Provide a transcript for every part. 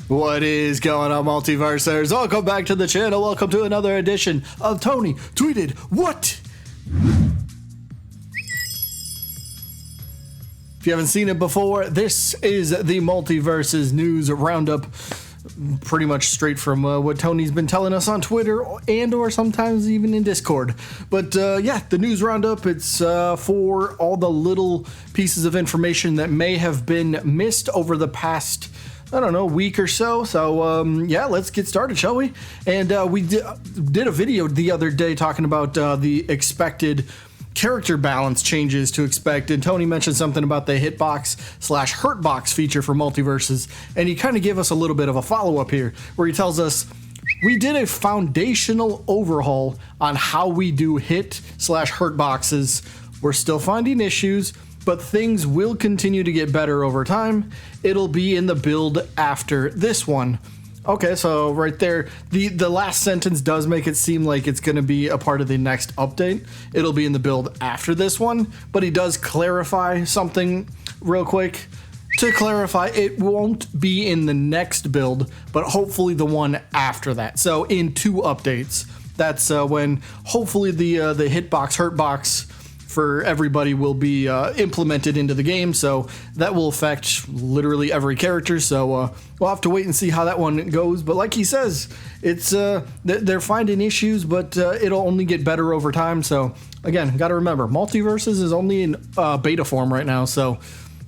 What is going on, Multiversers? Welcome back to the channel. Welcome to another edition of Tony Tweeted What? If you haven't seen it before, this is the Multiversus news roundup. Pretty much straight from what Tony's been telling us on Twitter and or sometimes even in Discord. But yeah, the news roundup, it's for all the little pieces of information that may have been missed over the past, I don't know, week or so. So yeah, let's get started, shall we? And we did a video the other day talking about the expected character balance changes to expect, and Tony mentioned something about the hitbox/hurtbox feature for Multiversus, and he kind of gave us a little bit of a follow-up here where he tells us we did a foundational overhaul on how we do hit/hurt boxes. We're still finding issues, but things will continue to get better over time. It'll be in the build after this one. Okay, so right there, the last sentence does make it seem like it's going to be a part of the next update. It'll be in the build after this one, but he does clarify something real quick. To clarify, it won't be in the next build, but hopefully the one after that. So in 2 updates, that's when hopefully the hitbox, hurtbox for everybody will be implemented into the game, so that will affect literally every character. So we'll have to wait and see how that one goes. But like he says, it's they're finding issues, but it'll only get better over time. So again, got to remember, Multiversus is only in beta form right now, so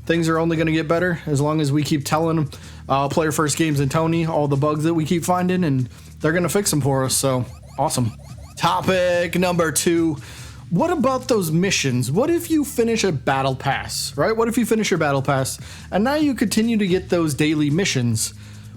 things are only going to get better as long as we keep telling Player First Games and Tony all the bugs that we keep finding, and they're going to fix them for us. So awesome. Topic number 2. What about those missions? What if you finish a battle pass, right? What if you finish your battle pass and now you continue to get those daily missions?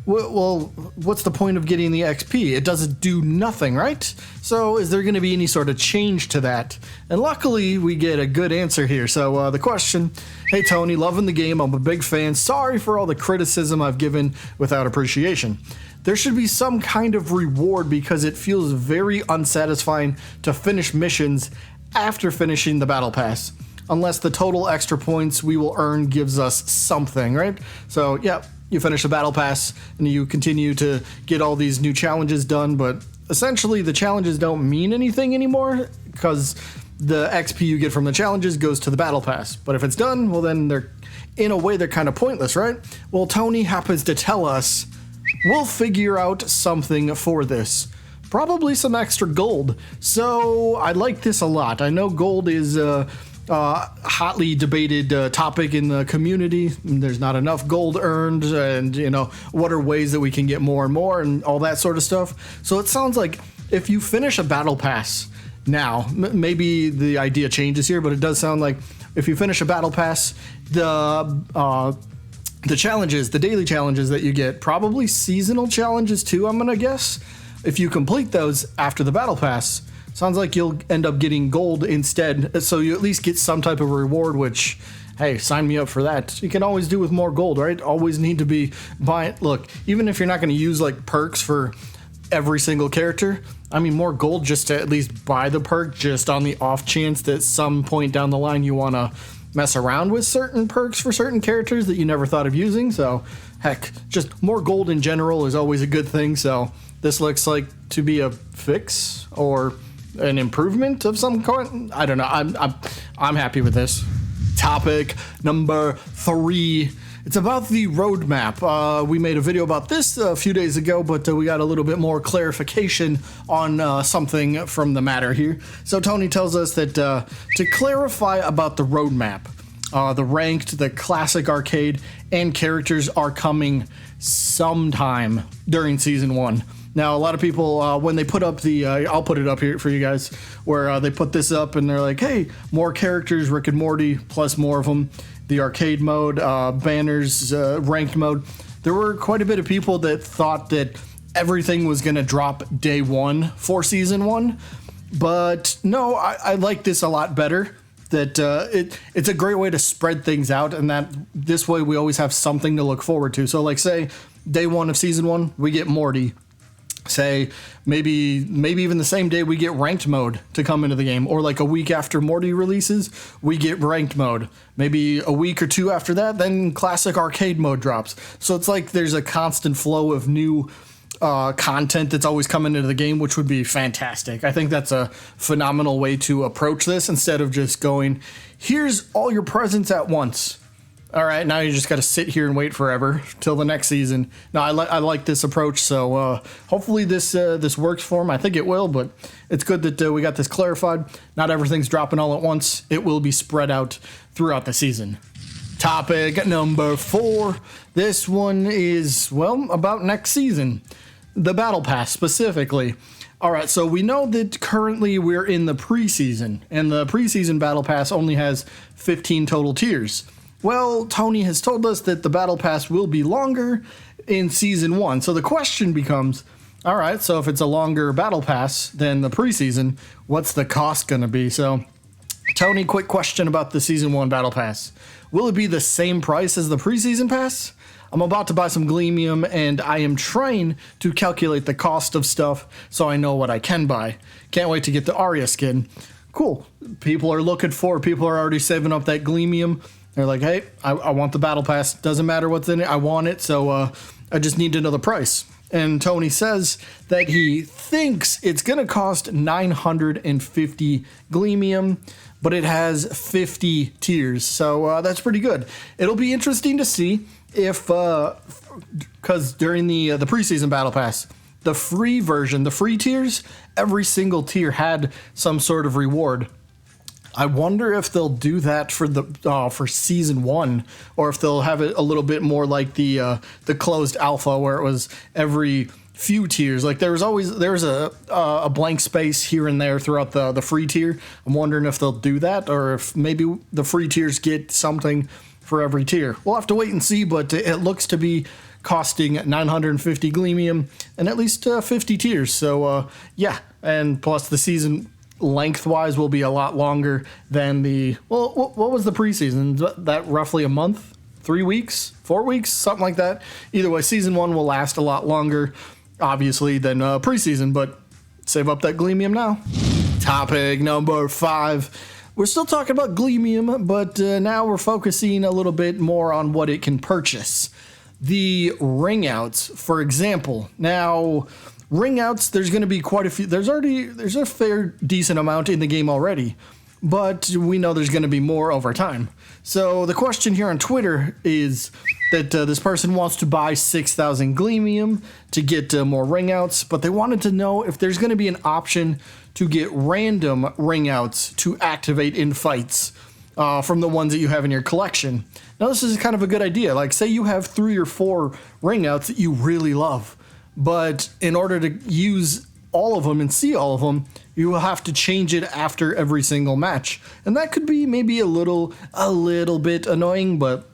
Well, what's the point of getting the XP? It doesn't do nothing, right? So is there going to be any sort of change to that? And luckily, we get a good answer here. So the question, hey Tony, loving the game. I'm a big fan. Sorry for all the criticism I've given without appreciation. There should be some kind of reward because it feels very unsatisfying to finish missions after finishing the battle pass, unless the total extra points we will earn gives us something, right? So yeah, you finish the battle pass and you continue to get all these new challenges done, but essentially the challenges don't mean anything anymore because the XP you get from the challenges goes to the battle pass. But if it's done, well then they're, in a way, they're kind of pointless, right? Well, Tony happens to tell us we'll figure out something for this. Probably some extra gold. So I like this a lot. I know gold is a hotly debated topic in the community. There's not enough gold earned, and you know, what are ways that we can get more and more and all that sort of stuff. So it sounds like if you finish a battle pass now, maybe the idea changes here, but it does sound like if you finish a battle pass, the challenges, the daily challenges that you get, probably seasonal challenges too, I'm gonna guess. If you complete those after the battle pass, sounds like you'll end up getting gold instead, so you at least get some type of reward, which, hey, sign me up for that. You can always do with more gold, right? Always need to be buying. Look, even if you're not going to use like perks for every single character, I mean, more gold just to at least buy the perk, just on the off chance that some point down the line you want to mess around with certain perks for certain characters that you never thought of using. So heck, just more gold in general is always a good thing. So this looks like to be a fix or an improvement of some kind. I don't know. I'm happy with this. Topic number 3. It's about the roadmap. We made a video about this a few days ago, but we got a little bit more clarification on something from the matter here. So Tony tells us that to clarify about the roadmap, the ranked, the classic arcade, and characters are coming sometime during season 1. Now, a lot of people, when they put up the, I'll put it up here for you guys, where they put this up and they're like, hey, more characters, Rick and Morty, plus more of them, the arcade mode, banners, ranked mode. There were quite a bit of people that thought that everything was going to drop day 1 for season 1. But no, I like this a lot better. That it's a great way to spread things out, and that this way we always have something to look forward to. So like say day 1 of season 1, we get Morty. say maybe even the same day we get ranked mode to come into the game, or like a week after Morty releases, we get ranked mode. Maybe a week or two after that, then classic arcade mode drops. So it's like there's a constant flow of new content that's always coming into the game, which would be fantastic. I think that's a phenomenal way to approach this, instead of just going, here's all your presents at once. All right, now you just got to sit here and wait forever till the next season. No, I like this approach, so hopefully this works for him. I think it will, but it's good that we got this clarified. Not everything's dropping all at once. It will be spread out throughout the season. Topic number 4. This one is, well, about next season. The Battle Pass specifically. All right, so we know that currently we're in the preseason, and the preseason Battle Pass only has 15 total tiers. Well, Tony has told us that the Battle Pass will be longer in Season 1. So the question becomes, all right, so if it's a longer Battle Pass than the preseason, what's the cost going to be? So, Tony, quick question about the Season 1 Battle Pass. Will it be the same price as the preseason pass? I'm about to buy some Gleamium, and I am trying to calculate the cost of stuff so I know what I can buy. Can't wait to get the Arya skin. Cool. People are already saving up that Gleamium. They're like, hey, I want the Battle Pass. Doesn't matter what's in it. I want it, so I just need to know the price. And Tony says that he thinks it's going to cost 950 Gleamium, but it has 50 tiers. So that's pretty good. It'll be interesting to see if, because during the preseason Battle Pass, the free version, the free tiers, every single tier had some sort of reward. I wonder if they'll do that for Season 1, or if they'll have it a little bit more like the closed alpha, where it was every few tiers. Like there was a blank space here and there throughout the free tier. I'm wondering if they'll do that, or if maybe the free tiers get something for every tier. We'll have to wait and see, but it looks to be costing 950 Gleamium and at least 50 tiers. So yeah, and plus the season lengthwise will be a lot longer than what was the preseason? That roughly a month, 3 weeks, 4 weeks, something like that. Either way, Season 1 will last a lot longer, obviously, than preseason, but save up that Gleamium now. Topic number 5. We're still talking about Gleamium, but now we're focusing a little bit more on what it can purchase. The ring outs, for example. Now, ring outs, there's going to be quite a few. There's a fair decent amount in the game already, but we know there's going to be more over time. So the question here on Twitter is that this person wants to buy 6,000 Gleamium to get more ring outs, but they wanted to know if there's going to be an option to get random ring outs to activate in fights from the ones that you have in your collection. Now this is kind of a good idea. Like say you have 3 or 4 ring outs that you really love, but in order to use all of them and see all of them, you will have to change it after every single match. And that could be maybe a little bit annoying, but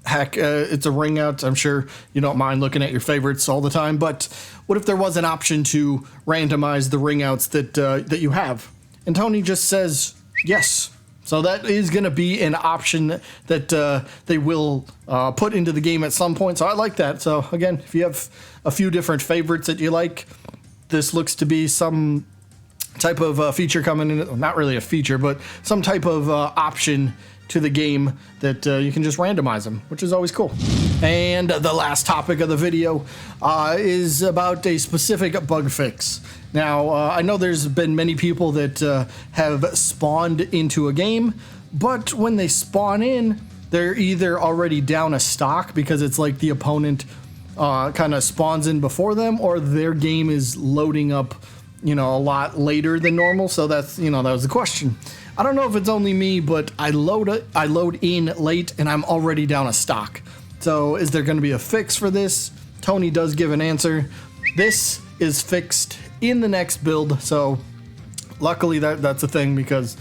heck, it's a ring out. I'm sure you don't mind looking at your favorites all the time, but what if there was an option to randomize the ring outs that you have? And Tony just says yes. So that is going to be an option that they will put into the game at some point. So I like that. So again, if you have a few different favorites that you like, this looks to be some type of feature coming in. Not really a feature, but some type of option to the game that you can just randomize them, which is always cool. And the last topic of the video is about a specific bug fix. Now, I know there's been many people that have spawned into a game, but when they spawn in, they're either already down a stock because it's like the opponent kind of spawns in before them, or their game is loading up, a lot later than normal. So that's, that was the question. I don't know if it's only me, but I load in late and I'm already down a stock. So is there going to be a fix for this? Tony does give an answer. This is fixed in the next build. So luckily that's a thing because,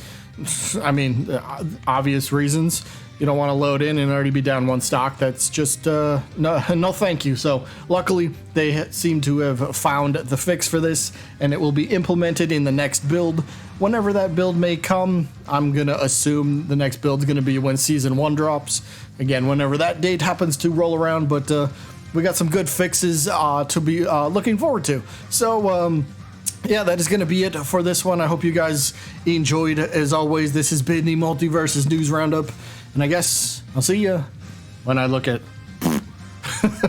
obvious reasons. You don't want to load in and already be down one stock. That's just, no thank you. So luckily they seem to have found the fix for this, and it will be implemented in the next build. Whenever that build may come, I'm going to assume the next build is going to be when Season 1 drops. Again, whenever that date happens to roll around, but we got some good fixes to be looking forward to. So, yeah, that is going to be it for this one. I hope you guys enjoyed. As always, this has been the Multiversus News Roundup, and I guess I'll see you when I look at...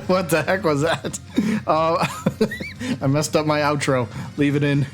What the heck was that? I messed up my outro. Leave it in.